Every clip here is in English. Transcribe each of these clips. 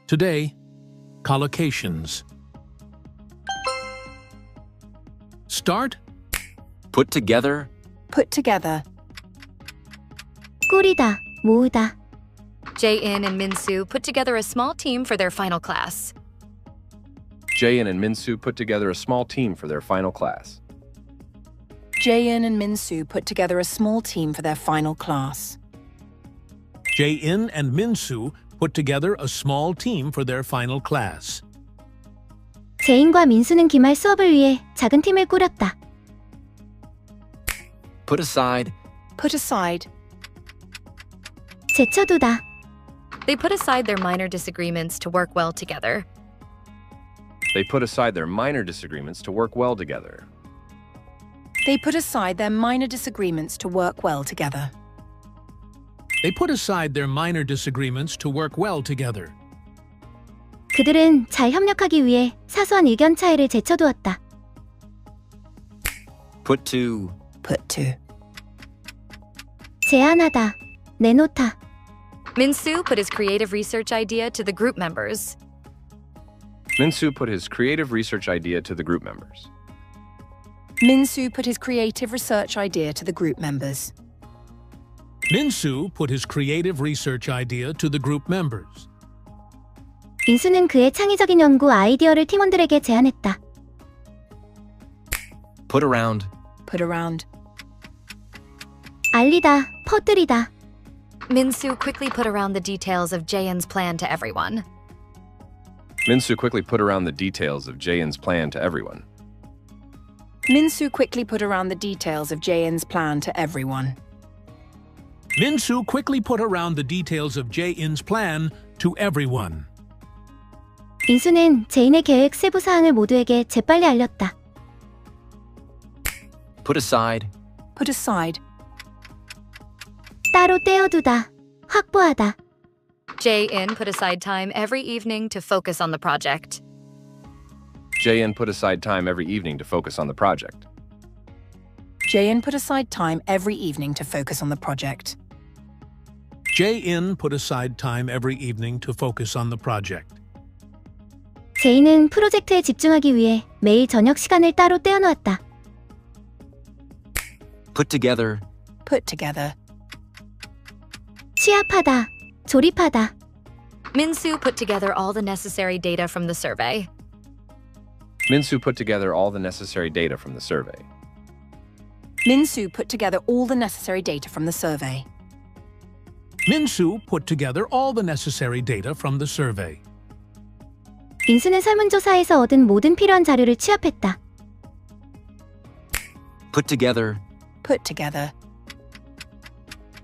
Today, collocations. Start. Put together. Put together. 꾸리다, 모으다. Jae-in and Min-soo put together a small team for their final class. Jae-in and Min-soo put together a small team for their final class. Jae-in and Min-soo put together a small team for their final class. Jae-in and Min-soo put together a small team for their final class. 제인과 민수는 기말 수업을 위해 작은 팀을 꾸렸다. Put aside. Put aside. 제쳐두다. They put aside their minor disagreements to work well together. They put aside their minor disagreements to work well together. They put aside their minor disagreements to work well together. They put aside their minor disagreements to work well together. 그들은 잘 협력하기 위해 사소한 의견 차이를 제쳐두었다. Put to. Put to. 제안하다, 내놓다. Min-soo put his creative research idea to the group members. Min-soo put his creative research idea to the group members. Min-soo put his creative research idea to the group members. Min-soo put his creative research idea to the group members. 민수는 그의 창의적인 연구 아이디어를 팀원들에게 제안했다. Put around. Put around. 알리다, 퍼뜨리다. Min-soo quickly put around the details of Jae-in's plan to everyone. Min-soo quickly put around the details of Jae-in's plan to everyone. Min-soo quickly put around the details of Jae-in's plan to everyone. Min-soo quickly put around the details of Jae-in's plan to everyone. 민수는 제인의 계획 세부 사항을 모두에게 재빨리 알렸다. Put aside. Put aside. 따로 떼어두다, 확보하다. Jae-in put aside time every evening to focus on the project. Jae-in put aside time every evening to focus on the project. Jae-in put aside time every evening to focus on the project. Jae-in put aside time every evening to focus on the project. 제인은 프로젝트에 집중하기 위해 매일 저녁 시간을 따로 떼어놓았다. Put together. Put together. 취합하다, 조립하다. Min-soo put together all the necessary data from the survey. Min-soo put together all the necessary data from the survey. Min-soo put together all the necessary data from the survey. Min-soo put together all the necessary data from the survey. 민수는 설문조사에서 얻은 모든 필요한 자료를 취합했다. Put together. Put together.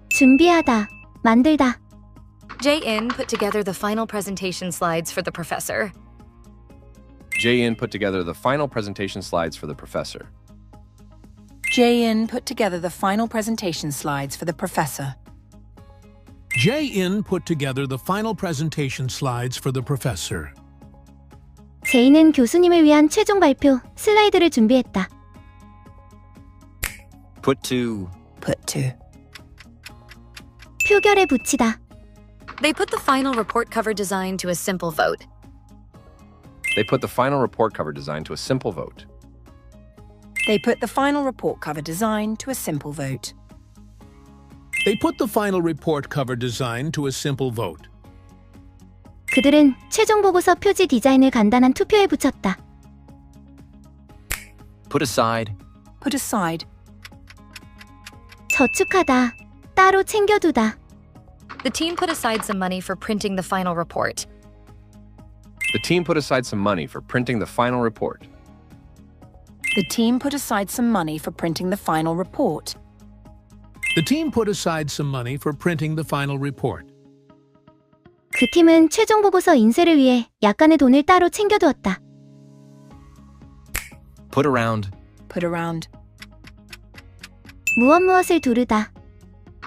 준비하다, 만들다. Jae-in put together the final presentation slides for the professor. Jae-in put together the final presentation slides for the professor. Jae-in put together the final presentation slides for the professor. Jae-in put together the final presentation slides for the professor. 제인은 교수님을 위한 최종 발표, 슬라이드를 준비했다. Put to. Put to. 표결에 붙이다. They put the final report cover design to a simple vote. They put the final report cover design to a simple vote. They put the final report cover design to a simple vote. They put the final report cover design to a simple vote. 그들은 최종 보고서 표지 디자인을 간단한 투표에 붙였다. Put aside. Put aside. 저축하다, 따로 챙겨두다. The team put aside some money for printing the final report. The team put aside some money for printing the final report. The team put aside some money for printing the final report. The team put aside some money for printing the final report. 그 팀은 최종 보고서 인쇄를 위해 약간의 돈을 따로 챙겨두었다. Put around. Put around. 무엇을 두르다.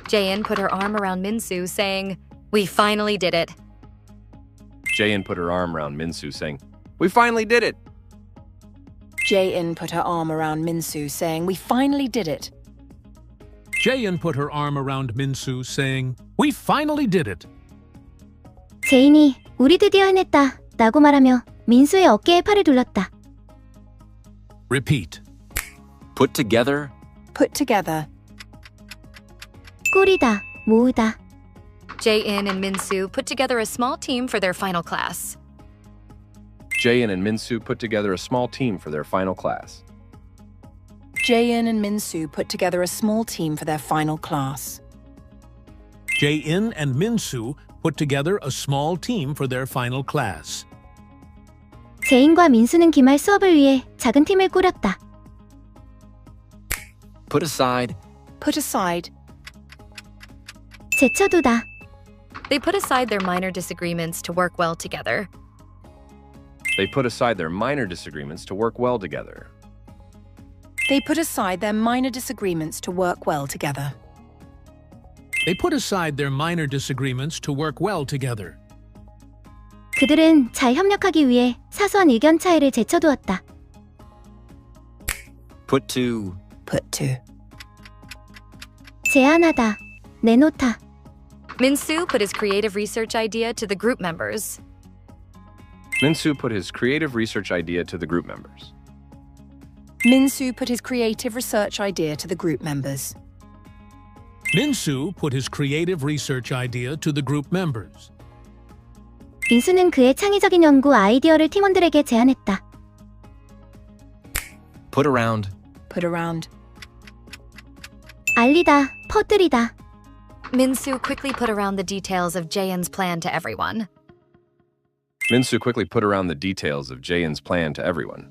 Jae-in put her arm around Min-soo, saying, "We finally did it." Jae-in put her arm around Min-soo, saying, "We finally did it!" Jae-in put her arm around Min-soo, saying, "We finally did it." Jae-in put her arm around Min-soo, saying, "We finally did it!" 제인이 우리 드디어 해냈다. 라고 말하며 민수의 어깨에 팔을 둘렀다. Repeat. Put together. Put together. 꾸리다, 모으다. Jae-in and Min-soo put together a small team for their final class. Jae-in and Min-soo put together a small team for their final class. Jae-in and Min-soo put together a small team for their final class. Jae-in and Min-soo put together a small team for their final class. 제인과 민수는 기말 수업을 위해 작은 팀을 꾸렸다. Put aside. Put aside. 제쳐두다. They put aside their minor disagreements to work well together. They put aside their minor disagreements to work well together. They put aside their minor disagreements to work well together. They put aside their minor disagreements to work well together. 그들은 잘 협력하기 위해 사소한 의견 차이를 제쳐두었다. Put to. Put to. 제안하다. 내놓다. Min-soo put his creative research idea to the group members. Min-soo put his creative research idea to the group members. Min-soo put his creative research idea to the group members. Min-soo put his creative research idea to the group members. 민수는 그의 창의적인 연구 아이디어를 팀원들에게 제안했다. Put around. Put around. 알리다, 퍼뜨리다. Min-soo quickly put around the details of Jae-in's plan to everyone. Min-soo quickly put around the details of Jae-in's plan to everyone.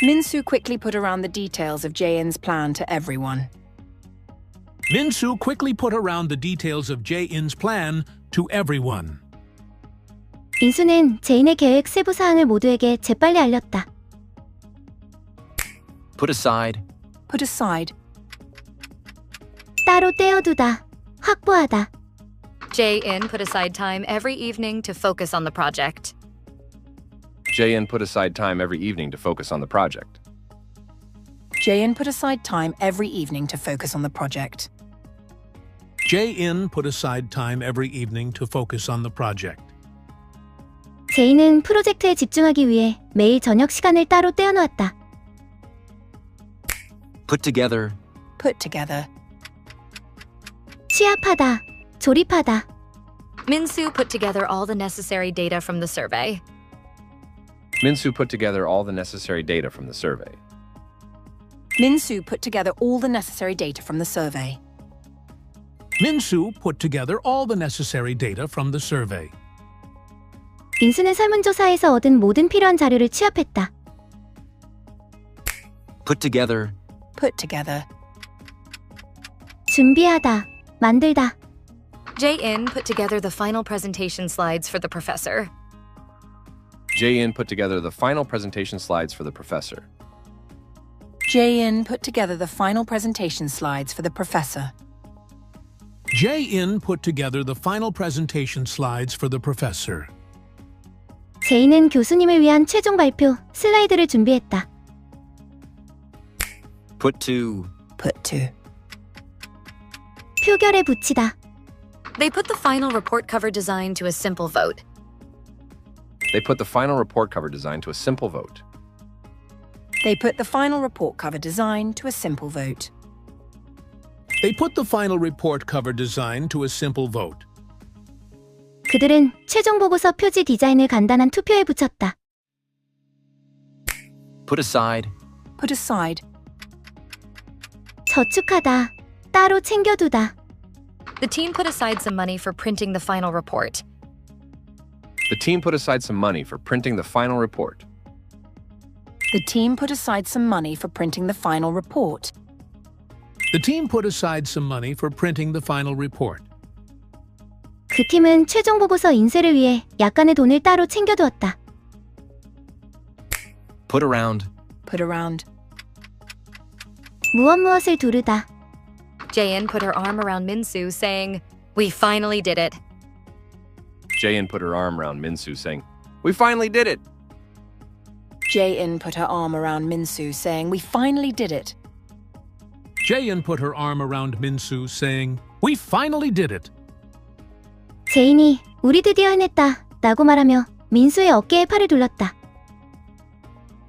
Min-soo quickly put around the details of Jae-in's plan to everyone. Min-soo quickly put around the details of Jae-in's plan to everyone. 민수는 제인의 계획 세부 사항을 모두에게 재빨리 알렸다. Put aside. Put aside. 따로 떼어두다, 확보하다. Jae-in put aside time every evening to focus on the project. Jae-in put aside time every evening to focus on the project. Jae-in put aside time every evening to focus on the project. Jae-in put aside time every evening to focus on the project. 제인은 프로젝트에 집중하기 위해 매일 저녁 시간을 따로 떼어놓았다. Put together. Put together. 취합하다, 조립하다. Min-soo put together all the necessary data from the survey. Min-soo put together all the necessary data from the survey. Min-soo put together all the necessary data from the survey. Min-soo put together all the necessary data from the survey. 민수는 설문조사에서 얻은 모든 필요한 자료를 취합했다. Put together. Put together. 준비하다, 만들다. Jae-in put together the final presentation slides for the professor. Jae-in put together the final presentation slides for the professor. Jae-in put together the final presentation slides for the professor. Jae-in put together the final presentation slides for the professor. 제인은 교수님을 위한 최종 발표, 슬라이드를 준비했다. Put to. Put to. 표결에 붙이다. They put the final report cover design to a simple vote. They put the final report cover design to a simple vote. They put the final report cover design to a simple vote. They put the final report cover design to a simple vote. 그들은 최종 보고서 표지 디자인을 간단한 투표에 붙였다. Put aside. Put aside. 저축하다, 따로 챙겨두다. The team put aside some money for printing the final report. The team put aside some money for printing the final report. The team put aside some money for printing the final report. The team put aside some money for printing the final report. 그 팀은 최종 보고서 인쇄를 위해 약간의 돈을 따로 챙겨두었다. Put around. Put around. 무엇을 두르다. Jae-in put her arm around Min-soo, saying, "We finally did it." Jae-in put her arm around Min-soo, saying, "We finally did it!" Jae-in put her arm around Min-soo, saying, "We finally did it." Jae-in put her arm around Min-soo, saying, "We finally did it." 제인이 우리 드디어 해냈다 라고 말하며 민수의 어깨에 팔을 둘렀다.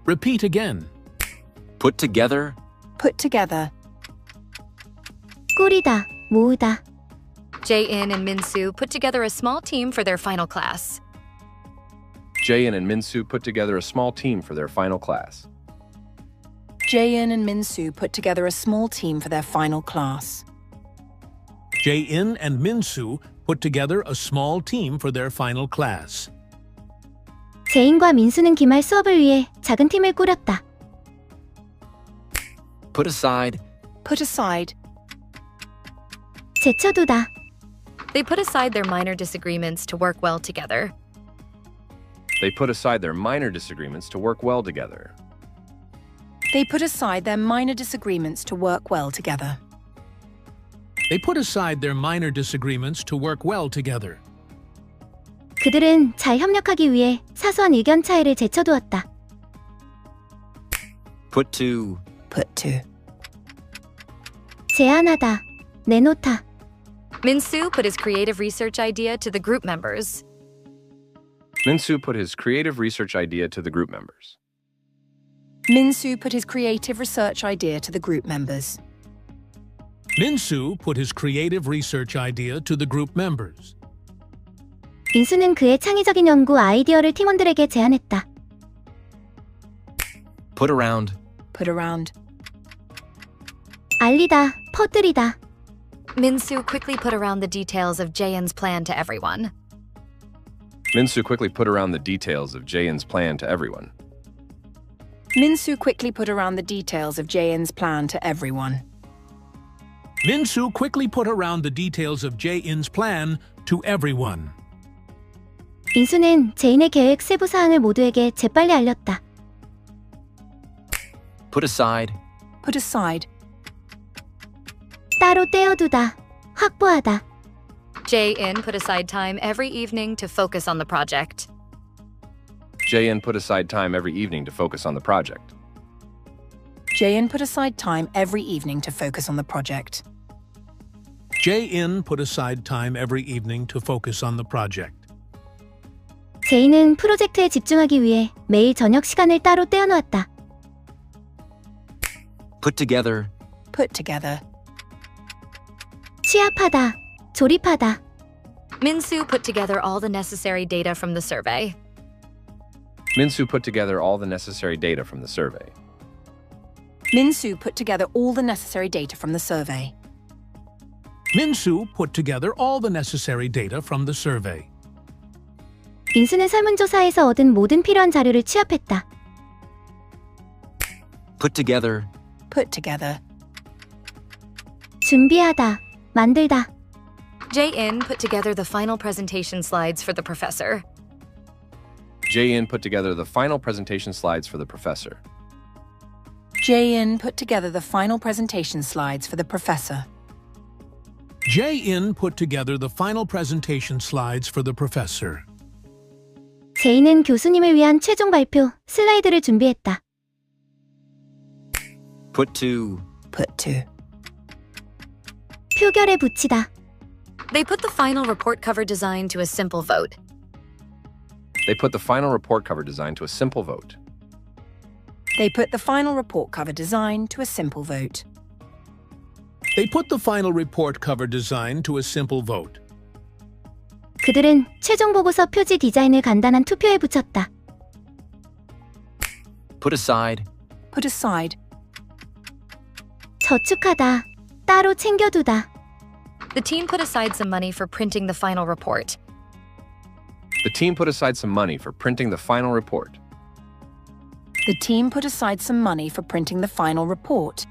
Repeat again. Put together. Put together. 꾸리다, 모으다. Jae-in and Min-soo put together a small team for their final class. Jae-in and Min-soo put together a small team for their final class. Jae-in and Min-soo put together a small team for their final class. Jae-in and Min-soo put together a small team for their final class. 제인과 민수는 기말 수업을 위해 작은 팀을 꾸렸다. Put aside. Put aside. 제쳐두다. They put aside their minor disagreements to work well together. They put aside their minor disagreements to work well together. They put aside their minor disagreements to work well together. They put aside their minor disagreements to work well together. 그들은 잘 협력하기 위해 사소한 의견 차이를 제쳐두었다. Put to. Put to. 제안하다. 내놓다. Min-soo put his creative research idea to the group members. Min-soo put his creative research idea to the group members. Min-soo put his creative research idea to the group members. Min-soo put his creative research idea to the group members. 민수는 그의 창의적인 연구 아이디어를 팀원들에게 제안했다. Put around. Put around. 알리다, 퍼뜨리다. Min-soo quickly put around the details of Jae-in's plan to everyone. Min-soo quickly put around the details of Jae-in's plan to everyone. Min-soo quickly put around the details of Jae-in's plan to everyone. Min-soo quickly put around the details of Jae-in's plan to everyone. 민수는 제인의 계획 세부 사항을 모두에게 재빨리 알렸다. Put aside. Put aside. 따로 떼어두다. 확보하다. Jae-in put aside time every evening to focus on the project. Jae-in put aside time every evening to focus on the project. Jae-in put aside time every evening to focus on the project. Jae-in put aside time every evening to focus on the project. 제인은 프로젝트에 집중하기 위해 매일 저녁 시간을 따로 떼어놓았다. Put together. Put together. 취합하다. 조립하다. Min-soo put together all the necessary data from the survey. Min-soo put together all the necessary data from the survey. Min-soo put together all the necessary data from the survey. Min-soo put together all the necessary data from the survey. 민수는 설문조사에서 얻은 모든 필요한 자료를 취합했다. Put together. Put together. 준비하다. 만들다. Jae-in put together the final presentation slides for the professor. Jae-in put together the final presentation slides for the professor. Jae-in put together the final presentation slides for the professor. Jae-in put together the final presentation slides for the professor. 제인은 교수님을 위한 최종 발표 슬라이드를 준비했다. Put to. Put to. 표결에 붙이다. They put the final report cover design to a simple vote. They put the final report cover design to a simple vote. They put the final report cover design to a simple vote. They put the final report cover design to a simple vote. 그들은 최종 보고서 표지 디자인을 간단한 투표에 붙였다. Put aside. Put aside. 저축하다. 따로 챙겨두다. The team put aside some money for printing the final report. The team put aside some money for printing the final report. The team put aside some money for printing the final report.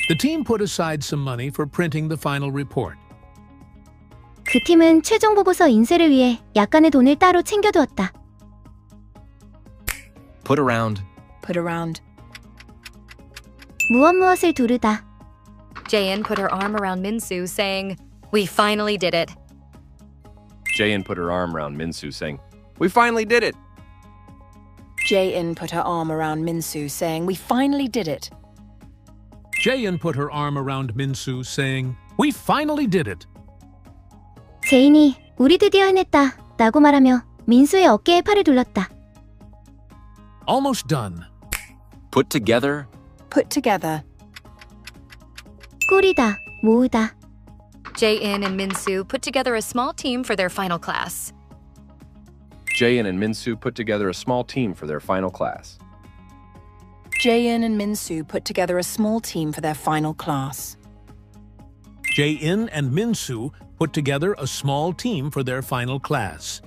The team put aside some money for printing the final report. 그 팀은 최종 보고서 인쇄를 위해 약간의 돈을 따로 챙겨두었다. Put around. Put around. 무엇무엇을 두르다. Jae-in put her arm around Min-soo, saying, "We finally did it." Jae-in put her arm around Min-soo, saying, "We finally did it!" Jae-in put her arm around Min-soo, saying, "We finally did it." Jae-in put her arm around Min-soo, saying, "We finally did it." 제인이 우리 드디어 해냈다 라고 말하며 민수의 어깨에 팔을 둘렀다. Almost done. Put together. Put together. 꾸리다, 모으다. Jae-in and Min-soo put together a small team for their final class. Jae-in and Min-soo put together a small team for their final class. Jae-in and Min-soo put together a small team for their final class. Jae-in and Min-soo put together a small team for their final class.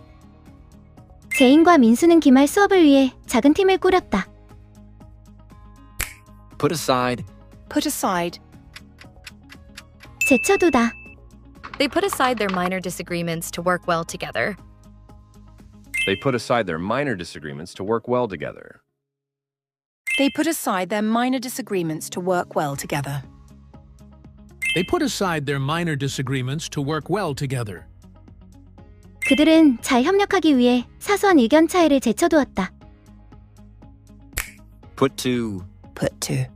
제인과 민수는 기말 수업을 위해 작은 팀을 꾸렸다. Put aside. Put aside. 제쳐두다. They put aside their minor disagreements to work well together. They put aside their minor disagreements to work well together. They put aside their minor disagreements to work well together. They put aside their minor disagreements to work well together. 그들은 잘 협력하기 위해 사소한 의견 차이를 제쳐두었다. Put to. Put to.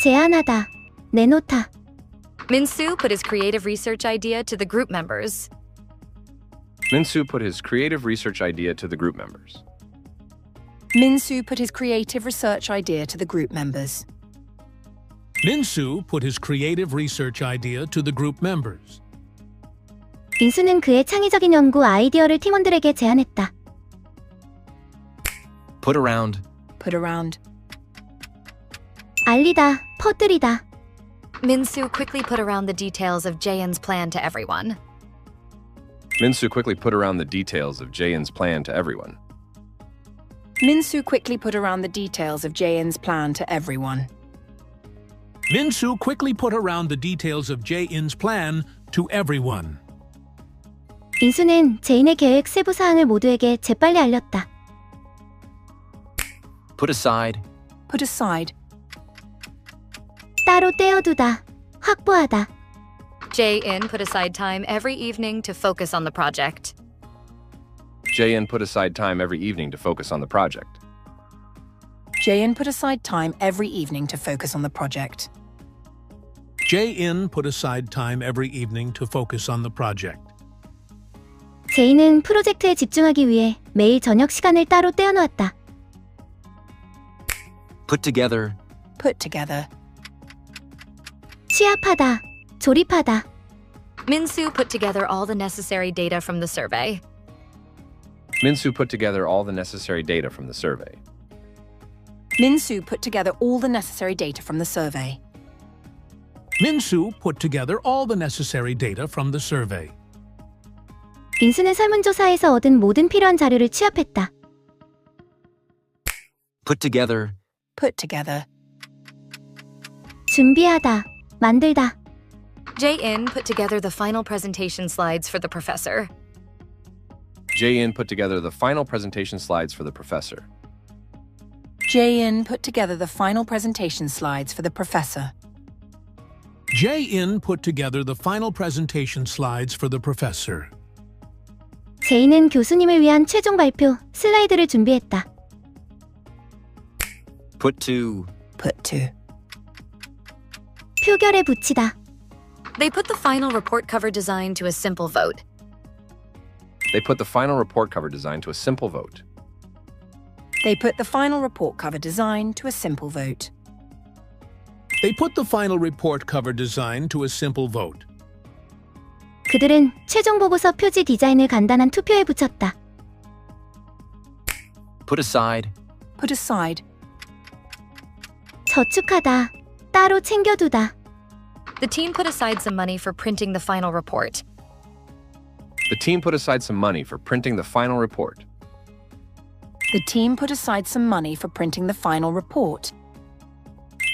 제안하다. 내놓다. Min-soo put his creative research idea to the group members. Min-soo put his creative research idea to the group members. Min-soo put his creative research idea to the group members. Min-soo put his creative research idea to the group members. 민수는 그의 창의적인 연구 아이디어를 팀원들에게 제안했다. Put around. Put around. 알리다, 퍼뜨리다. Min-soo quickly put around the details of Jae-in's plan to everyone. Min-soo quickly put around the details of Jae-in's plan to everyone. Min-soo quickly put around the details of Jae-in's plan to everyone. Min-soo quickly put around the details of Jae-in's plan to everyone. 민수는 제인의 계획 세부 사항을 모두에게 재빨리 알렸다. Put aside. Put aside. 따로 떼어두다. 확보하다. Jae-in put aside time every evening to focus on the project. Jae-in put aside time every evening to focus on the project. Jae-in put aside time every evening to focus on the project. Jae-in put aside time every evening to focus on the project. 제인은 프로젝트에 집중하기 위해 매일 저녁 시간을 따로 떼어놓았다. Put together. Put together. 취합하다. 조립하다. Min-soo put together all the necessary data from the survey. Min-soo put together all the necessary data from the survey. Min-soo put together all the necessary data from the survey. Min-soo put together all the necessary data from the survey. 민수는 설문조사에서 얻은 모든 필요한 자료를 취합했다. Put together. Put together. 준비하다. 만들다. Jae-in put together the final presentation slides for the professor. Jae-in put together the final presentation slides for the professor. Jae-in put together the final presentation slides for the professor. Jae-in put together the final presentation slides for the professor. 제인은 교수님을 위한 최종 발표 슬라이드를 준비했다. Put to. Put to. 표결에 붙이다. They put the final report cover design to a simple vote. They put the final report cover design to a simple vote. They put the final report cover design to a simple vote. They put the final report cover design to a simple vote. 그들은 최종 보고서 표지 디자인을 간단한 투표에 붙였다. Put aside. Put aside. 저축하다. 따로 챙겨두다. The team put aside some money for printing the final report. The team put aside some money for printing the final report. The team put aside some money for printing the final report.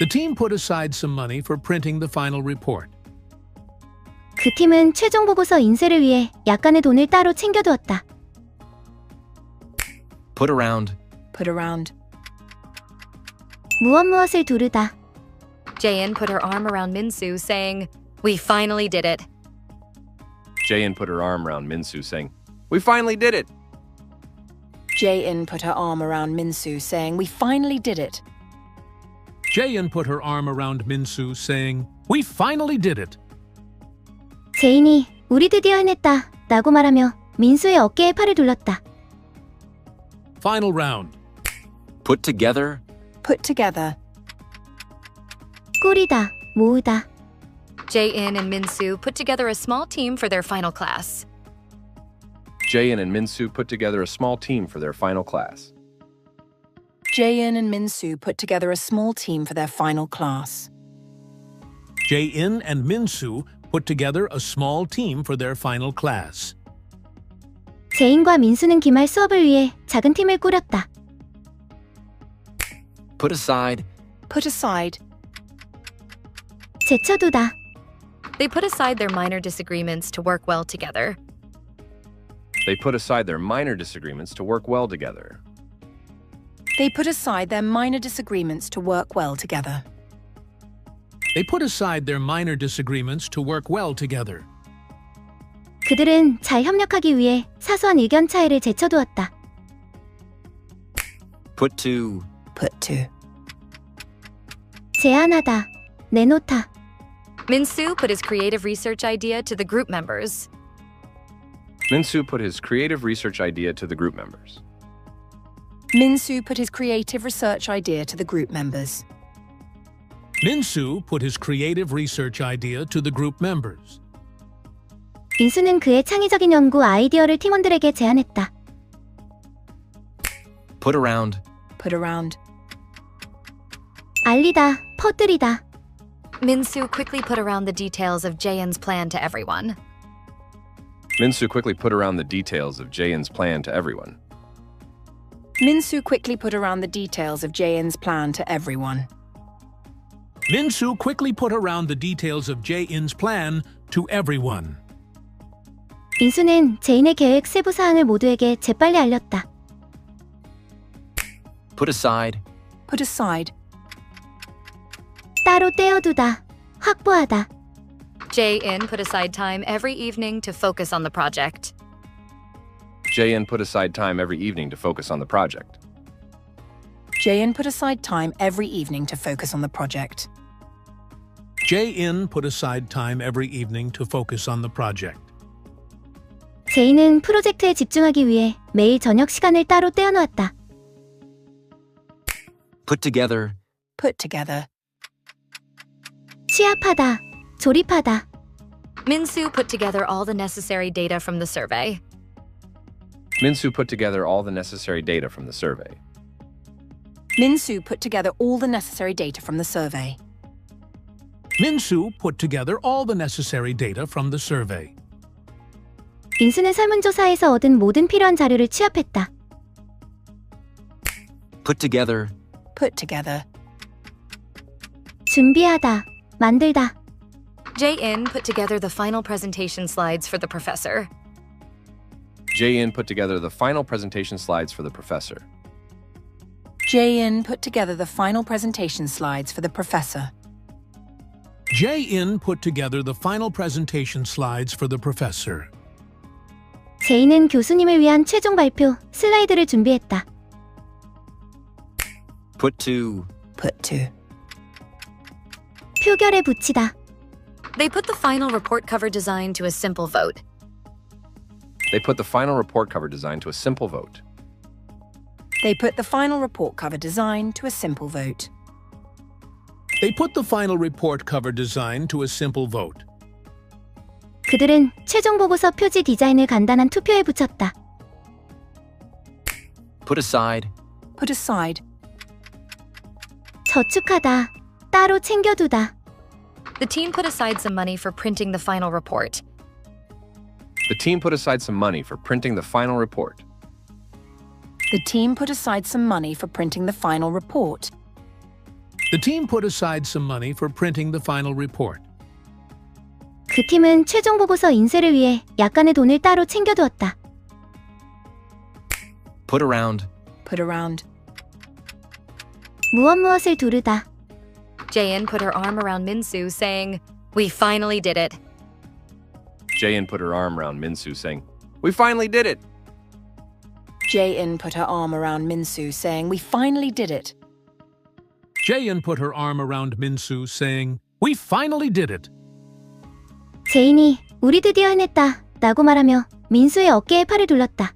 The team put aside some money for printing the final report. 그 팀은 최종 보고서 인쇄를 위해 약간의 돈을 따로 챙겨두었다. Put around. Put around. 무엇무엇을 두르다. Jae-in put her arm around Min-soo, saying, "We finally did it." Jae-in put her arm around Min-soo, saying, "We finally did it!" Jae-in put her arm around Min-soo, saying, "We finally did it." Jae-in put her arm around Min-soo, saying, "We finally did it." 제인이 우리 드디어 해냈다 라고 말하며 민수의 어깨에 팔을 둘렀다. Final round. Put together. Put together. 꾸리다, 모으다. Jae-in and Min-soo put together a small team for their final class. Jae-in and Min-soo put together a small team for their final class. Jae-in and Min-soo put together a small team for their final class. Jae-in and Min-soo put together a small team for their final class. 제인과 민수는 기말 수업을 위해 작은 팀을 꾸렸다. Put aside. Put aside. 제쳐두다. They put aside their minor disagreements to work well together. They put aside their minor disagreements to work well together. They put aside their minor disagreements to work well together. They put aside their minor disagreements to work well together. 그들은 잘 협력하기 위해 사소한 의견 차이를 제쳐두었다. Put to. Put to. 제안하다. 내놓다. Min-soo put his creative research idea to the group members. Min-soo put his creative research idea to the group members. Min-soo put his creative research idea to the group members. Min-soo put his creative research idea to the group members. 민수는 그의 창의적인 연구 아이디어를 팀원들에게 제안했다. Put around. Put around. 알리다, 퍼뜨리다. Min-soo quickly put around the details of Jae-in's plan to everyone. Min-soo quickly put around the details of Jae-in's plan to everyone. Min-soo quickly put around the details of Jae-in's plan to everyone. Min-soo quickly put around the details of Jae-in's plan to everyone. 민수는 제인의 계획 세부 사항을 모두에게 재빨리 알렸다. Put aside. Put aside. 따로 떼어두다. 확보하다. Jae-in put aside time every evening to focus on the project. Jae-in put aside time every evening to focus on the project. Jae-in put aside time every evening to focus on the project. Jae-in put aside time every evening to focus on the project. 제인은 프로젝트에 집중하기 위해 매일 저녁 시간을 따로 떼어놓았다. Put together. Put together. 취합하다. 조립하다. Min-soo put together all the necessary data from the survey. Min-soo put together all the necessary data from the survey. Min-soo put together all the necessary data from the survey. Min-soo put together all the necessary data from the survey. 민수는 설문조사에서 얻은 모든 필요한 자료를 취합했다. Put together. Put together. 준비하다. 만들다. Jae-in put together the final presentation slides for the professor. Jae-in put together the final presentation slides for the professor. Jae-in put together the final presentation slides for the professor. Jae-in put together the final presentation slides for the professor. 제인은 교수님을 위한 최종 발표 슬라이드를 준비했다. Put to. Put to. 표결에 붙이다. They put the final report cover design to a simple vote. They put the final report cover design to a simple vote. They put the final report cover design to a simple vote. They put the final report cover design to a simple vote. 그들은 최종 보고서 표지 디자인을 간단한 투표에 붙였다. Put aside. Put aside. 저축하다. 따로 챙겨두다. The team put aside some money for printing the final report. The team put aside some money for printing the final report. The team put aside some money for printing the final report. The team put aside some money for printing the final report. 그 팀은 최종 보고서 인쇄를 위해 약간의 돈을 따로 챙겨두었다. Put around. Put around. 무엇을 두르다. Jae-in put her arm around Min-soo, saying, "We finally did it." Jae-in put her arm around Min-soo, saying, "We finally did it!" Jae-in put her arm around Min-soo, saying, "We finally did it." Jae-in put her arm around Min-soo, saying, "We finally did it." 제인이 우리 드디어 해냈다 라고 말하며 민수의 어깨에 팔을 둘렀다.